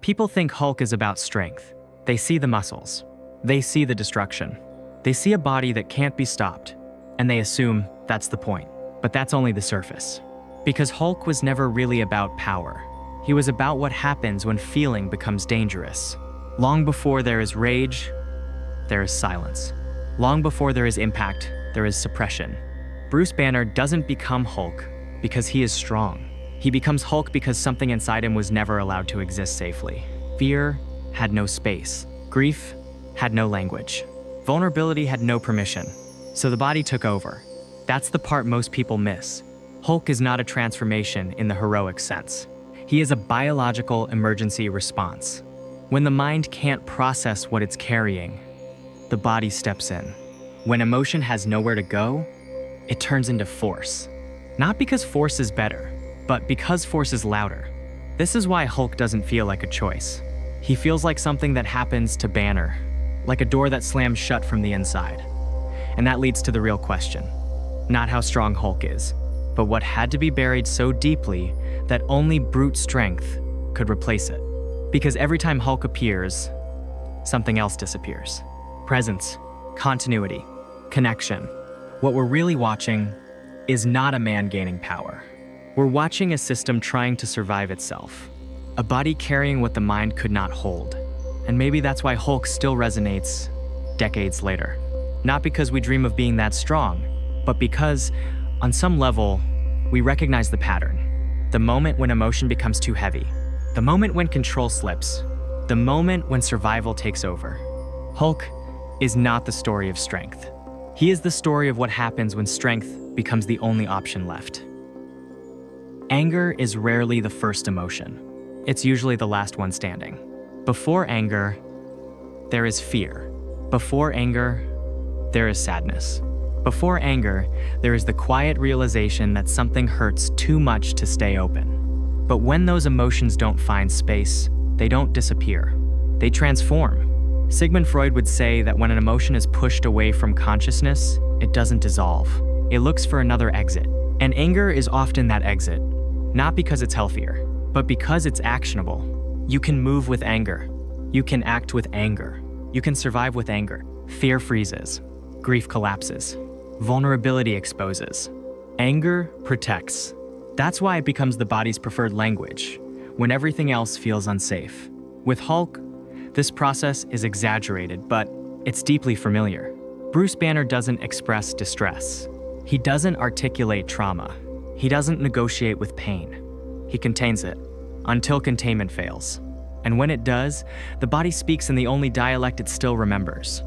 People think Hulk is about strength. They see the muscles. They see the destruction. They see a body that can't be stopped, and they assume that's the point. But that's only the surface. Because Hulk was never really about power. He was about what happens when feeling becomes dangerous. Long before there is rage, there is silence. Long before there is impact, there is suppression. Bruce Banner doesn't become Hulk because he is strong. He becomes Hulk because something inside him was never allowed to exist safely. Fear had no space. Grief had no language. Vulnerability had no permission. So the body took over. That's the part most people miss. Hulk is not a transformation in the heroic sense. He is a biological emergency response. When the mind can't process what it's carrying, the body steps in. When emotion has nowhere to go, it turns into force. Not because force is better, but because force is louder. This is why Hulk doesn't feel like a choice. He feels like something that happens to Banner, like a door that slams shut from the inside. And that leads to the real question. Not how strong Hulk is, but what had to be buried so deeply that only brute strength could replace it. Because every time Hulk appears, something else disappears. Presence, continuity, connection. What we're really watching is not a man gaining power. We're watching a system trying to survive itself. A body carrying what the mind could not hold. And maybe that's why Hulk still resonates decades later. Not because we dream of being that strong, but because, on some level, we recognize the pattern. The moment when emotion becomes too heavy. The moment when control slips. The moment when survival takes over. Hulk is not the story of strength. He is the story of what happens when strength becomes the only option left. Anger is rarely the first emotion. It's usually the last one standing. Before anger, there is fear. Before anger, there is sadness. Before anger, there is the quiet realization that something hurts too much to stay open. But when those emotions don't find space, they don't disappear. They transform. Sigmund Freud would say that when an emotion is pushed away from consciousness, it doesn't dissolve. It looks for another exit. And anger is often that exit. Not because it's healthier, but because it's actionable. You can move with anger. You can act with anger. You can survive with anger. Fear freezes. Grief collapses. Vulnerability exposes. Anger protects. That's why it becomes the body's preferred language, when everything else feels unsafe. With Hulk, this process is exaggerated, but it's deeply familiar. Bruce Banner doesn't express distress. He doesn't articulate trauma. He doesn't negotiate with pain. He contains it, until containment fails. And when it does, the body speaks in the only dialect it still remembers: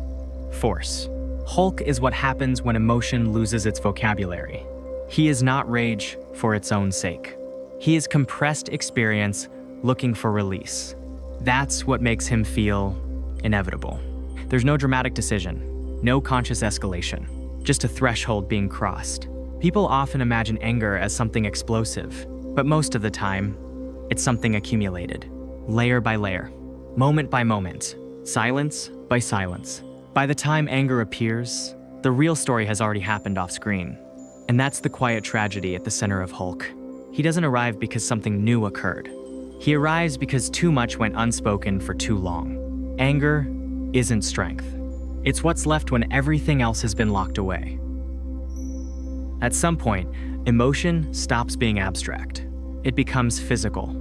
force. Hulk is what happens when emotion loses its vocabulary. He is not rage for its own sake. He is compressed experience looking for release. That's what makes him feel inevitable. There's no dramatic decision, no conscious escalation, just a threshold being crossed. People often imagine anger as something explosive, but most of the time, it's something accumulated, layer by layer, moment by moment, silence by silence. By the time anger appears, the real story has already happened off screen. And that's the quiet tragedy at the center of Hulk. He doesn't arrive because something new occurred. He arrives because too much went unspoken for too long. Anger isn't strength. It's what's left when everything else has been locked away. At some point, emotion stops being abstract. It becomes physical.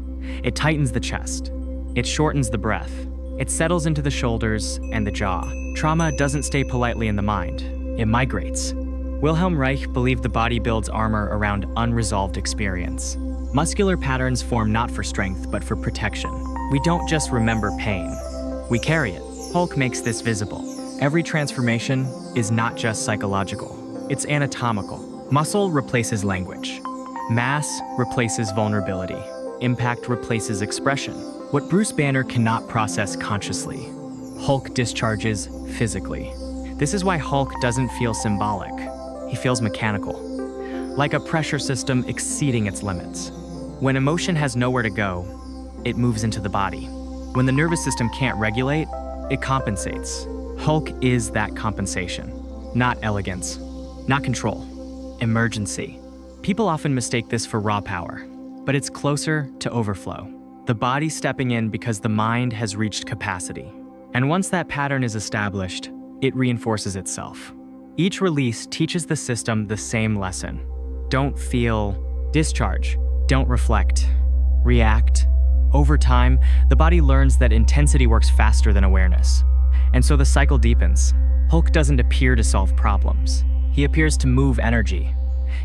It tightens the chest. It shortens the breath. It settles into the shoulders and the jaw. Trauma doesn't stay politely in the mind. It migrates. Wilhelm Reich believed the body builds armor around unresolved experience. Muscular patterns form not for strength, but for protection. We don't just remember pain. We carry it. Hulk makes this visible. Every transformation is not just psychological. It's anatomical. Muscle replaces language. Mass replaces vulnerability. Impact replaces expression. What Bruce Banner cannot process consciously, Hulk discharges physically. This is why Hulk doesn't feel symbolic. He feels mechanical, like a pressure system exceeding its limits. When emotion has nowhere to go, it moves into the body. When the nervous system can't regulate, it compensates. Hulk is that compensation. Not elegance, not control, emergency. People often mistake this for raw power, but it's closer to overflow. the body stepping in because the mind has reached capacity. And once that pattern is established, it reinforces itself. Each release teaches the system the same lesson. Don't feel, discharge. Don't reflect, react. Over time, the body learns that intensity works faster than awareness. And so the cycle deepens. Hulk doesn't appear to solve problems. He appears to move energy.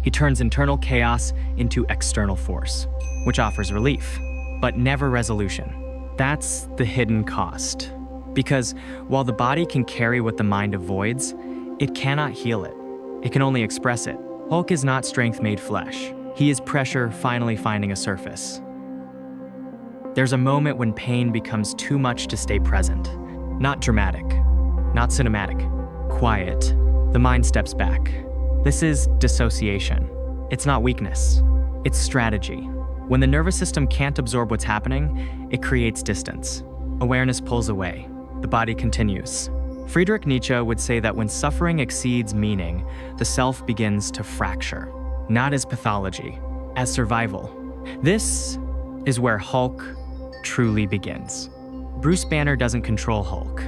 He turns internal chaos into external force, which offers relief, but never resolution. That's the hidden cost. Because while the body can carry what the mind avoids, it cannot heal it. It can only express it. Hulk is not strength made flesh. He is pressure finally finding a surface. There's a moment when pain becomes too much to stay present. Not dramatic, not cinematic, quiet. The mind steps back. This is dissociation. It's not weakness, it's strategy. When the nervous system can't absorb what's happening, it creates distance. Awareness pulls away. The body continues. Friedrich Nietzsche would say that when suffering exceeds meaning, the self begins to fracture. Not as pathology, as survival. This is where Hulk truly begins. Bruce Banner doesn't control Hulk.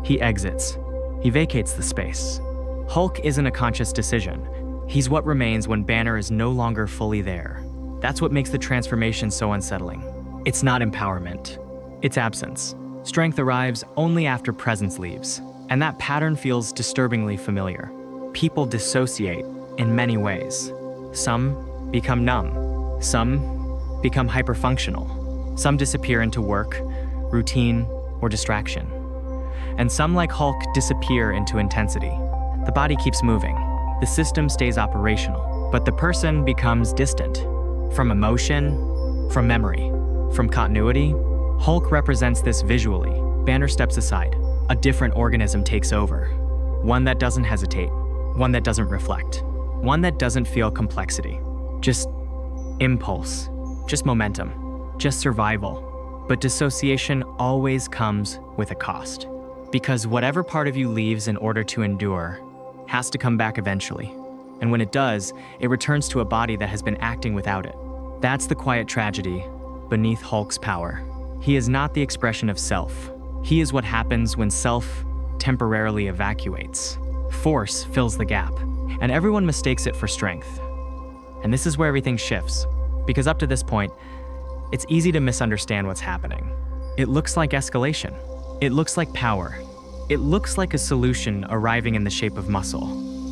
He exits. He vacates the space. Hulk isn't a conscious decision. He's what remains when Banner is no longer fully there. That's what makes the transformation so unsettling. It's not empowerment. It's absence. Strength arrives only after presence leaves. And that pattern feels disturbingly familiar. People dissociate in many ways. Some become numb. Some become hyperfunctional. Some disappear into work, routine, or distraction. And some, like Hulk, disappear into intensity. The body keeps moving. The system stays operational, but the person becomes distant. From emotion, from memory, from continuity. Hulk represents this visually. Banner steps aside. A different organism takes over. One that doesn't hesitate. One that doesn't reflect. One that doesn't feel complexity. Just impulse. Just momentum. Just survival. But dissociation always comes with a cost. Because whatever part of you leaves in order to endure has to come back eventually. And when it does, it returns to a body that has been acting without it. That's the quiet tragedy beneath Hulk's power. He is not the expression of self. He is what happens when self temporarily evacuates. Force fills the gap, and everyone mistakes it for strength. And this is where everything shifts, because up to this point, it's easy to misunderstand what's happening. It looks like escalation. It looks like power. It looks like a solution arriving in the shape of muscle.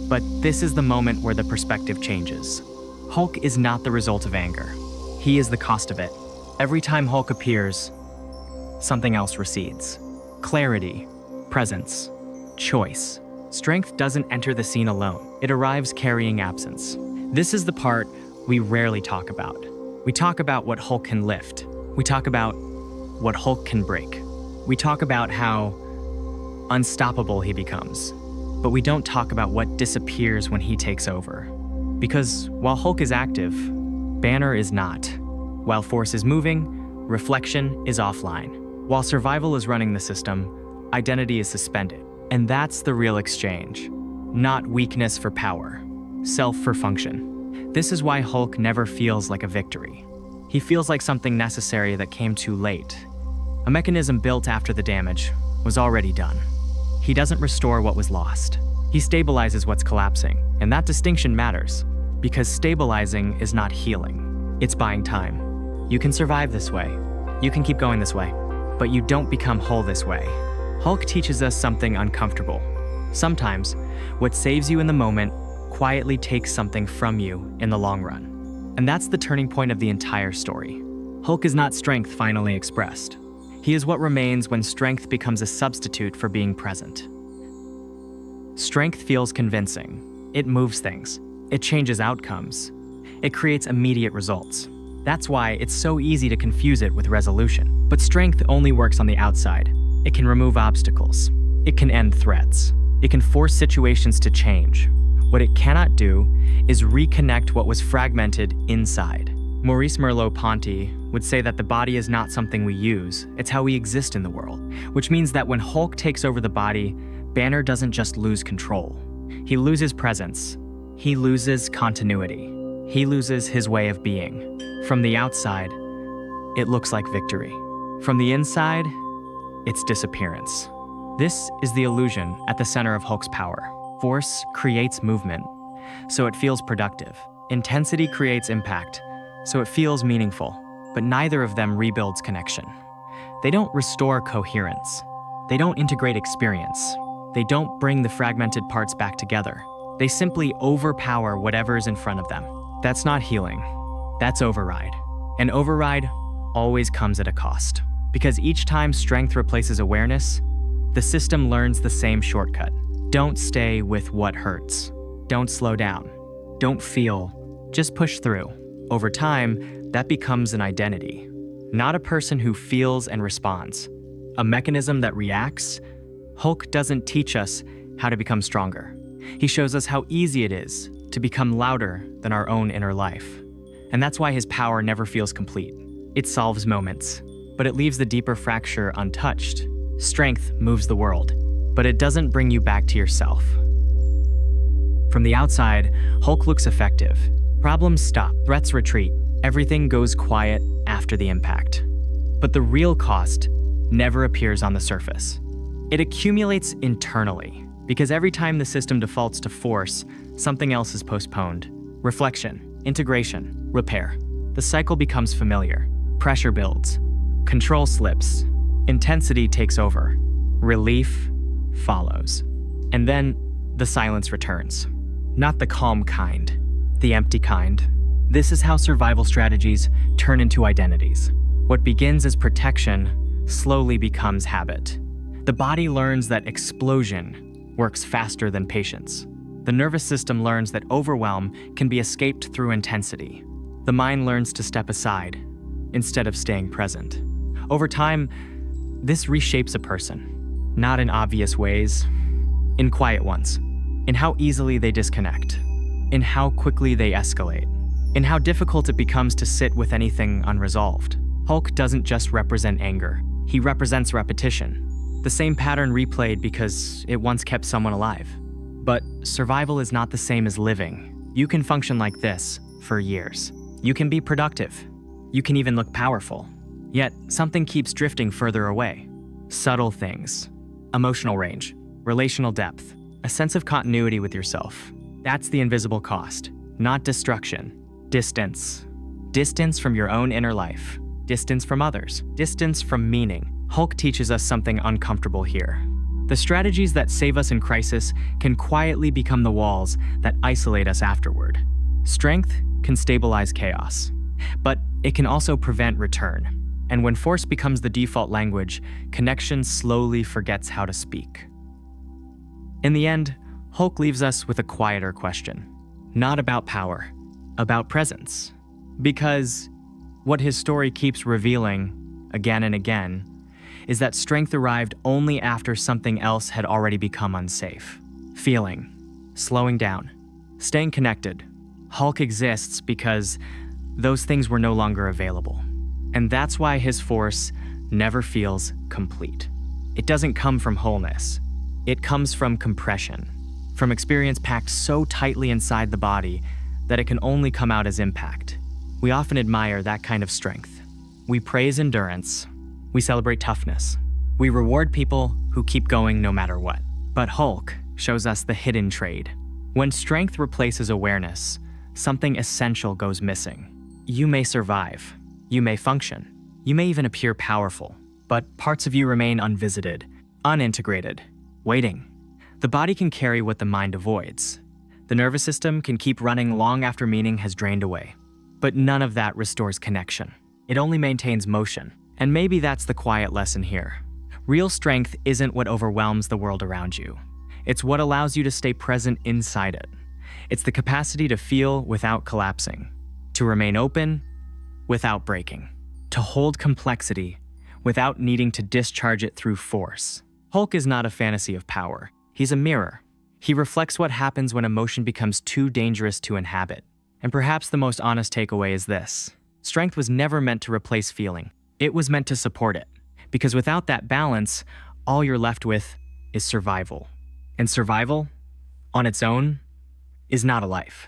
But this is the moment where the perspective changes. Hulk is not the result of anger. He is the cost of it. Every time Hulk appears, something else recedes. Clarity, presence, choice. Strength doesn't enter the scene alone. It arrives carrying absence. This is the part we rarely talk about. We talk about what Hulk can lift. We talk about what Hulk can break. We talk about how unstoppable he becomes. But we don't talk about what disappears when he takes over. Because while Hulk is active, Banner is not. While force is moving, reflection is offline. While survival is running the system, identity is suspended. And that's the real exchange. Not weakness for power, self for function. This is why Hulk never feels like a victory. He feels like something necessary that came too late. A mechanism built after the damage was already done. He doesn't restore what was lost. He stabilizes what's collapsing. And that distinction matters, because stabilizing is not healing. It's buying time. You can survive this way. You can keep going this way. But you don't become whole this way. Hulk teaches us something uncomfortable. Sometimes, what saves you in the moment quietly takes something from you in the long run. And that's the turning point of the entire story. Hulk is not strength finally expressed. He is what remains when strength becomes a substitute for being present. Strength feels convincing. It moves things. It changes outcomes. It creates immediate results. That's why it's so easy to confuse it with resolution. But strength only works on the outside. It can remove obstacles. It can end threats. It can force situations to change. What it cannot do is reconnect what was fragmented inside. Maurice Merleau-Ponty would say that the body is not something we use, it's how we exist in the world. Which means that when Hulk takes over the body, Banner doesn't just lose control. He loses presence. He loses continuity. He loses his way of being. From the outside, it looks like victory. From the inside, it's disappearance. This is the illusion at the center of Hulk's power. Force creates movement, so it feels productive. Intensity creates impact, so it feels meaningful. But neither of them rebuilds connection. They don't restore coherence. They don't integrate experience. They don't bring the fragmented parts back together. They simply overpower whatever's in front of them. That's not healing. That's override. And override always comes at a cost. Because each time strength replaces awareness, the system learns the same shortcut. Don't stay with what hurts. Don't slow down. Don't feel. Just push through. Over time, that becomes an identity. Not a person who feels and responds. A mechanism that reacts. Hulk doesn't teach us how to become stronger. He shows us how easy it is to become louder than our own inner life. And that's why his power never feels complete. It solves moments, but it leaves the deeper fracture untouched. Strength moves the world, but it doesn't bring you back to yourself. From the outside, Hulk looks effective. Problems stop, threats retreat, everything goes quiet after the impact. But the real cost never appears on the surface. It accumulates internally, because every time the system defaults to force, something else is postponed. Reflection, integration, repair. The cycle becomes familiar. Pressure builds. Control slips. Intensity takes over. Relief follows. And then the silence returns. Not the calm kind, the empty kind. This is how survival strategies turn into identities. What begins as protection slowly becomes habit. The body learns that explosion works faster than patience. The nervous system learns that overwhelm can be escaped through intensity. The mind learns to step aside instead of staying present. Over time, this reshapes a person, not in obvious ways, in quiet ones, in how easily they disconnect, in how quickly they escalate, in how difficult it becomes to sit with anything unresolved. Hulk doesn't just represent anger, he represents repetition. The same pattern replayed because it once kept someone alive. But survival is not the same as living. You can function like this for years. You can be productive. You can even look powerful. Yet something keeps drifting further away. Subtle things, emotional range, relational depth, a sense of continuity with yourself. That's the invisible cost, not destruction. Distance. Distance from your own inner life. Distance from others. Distance from meaning. Hulk teaches us something uncomfortable here. The strategies that save us in crisis can quietly become the walls that isolate us afterward. Strength can stabilize chaos, but it can also prevent return. And when force becomes the default language, connection slowly forgets how to speak. In the end, Hulk leaves us with a quieter question. Not about power, about presence. Because what his story keeps revealing, again and again, is that strength arrived only after something else had already become unsafe. Feeling, slowing down, staying connected. Hulk exists because those things were no longer available. And that's why his force never feels complete. It doesn't come from wholeness. It comes from compression, from experience packed so tightly inside the body that it can only come out as impact. We often admire that kind of strength. We praise endurance. We celebrate toughness. We reward people who keep going no matter what. But Hulk shows us the hidden trade. When strength replaces awareness, something essential goes missing. You may survive. You may function. You may even appear powerful. But parts of you remain unvisited, unintegrated, waiting. The body can carry what the mind avoids. The nervous system can keep running long after meaning has drained away. But none of that restores connection. It only maintains motion. And maybe that's the quiet lesson here. Real strength isn't what overwhelms the world around you. It's what allows you to stay present inside it. It's the capacity to feel without collapsing, to remain open without breaking, to hold complexity without needing to discharge it through force. Hulk is not a fantasy of power. He's a mirror. He reflects what happens when emotion becomes too dangerous to inhabit. And perhaps the most honest takeaway is this. Strength was never meant to replace feeling. It was meant to support it, because without that balance, all you're left with is survival. And survival, on its own, is not a life.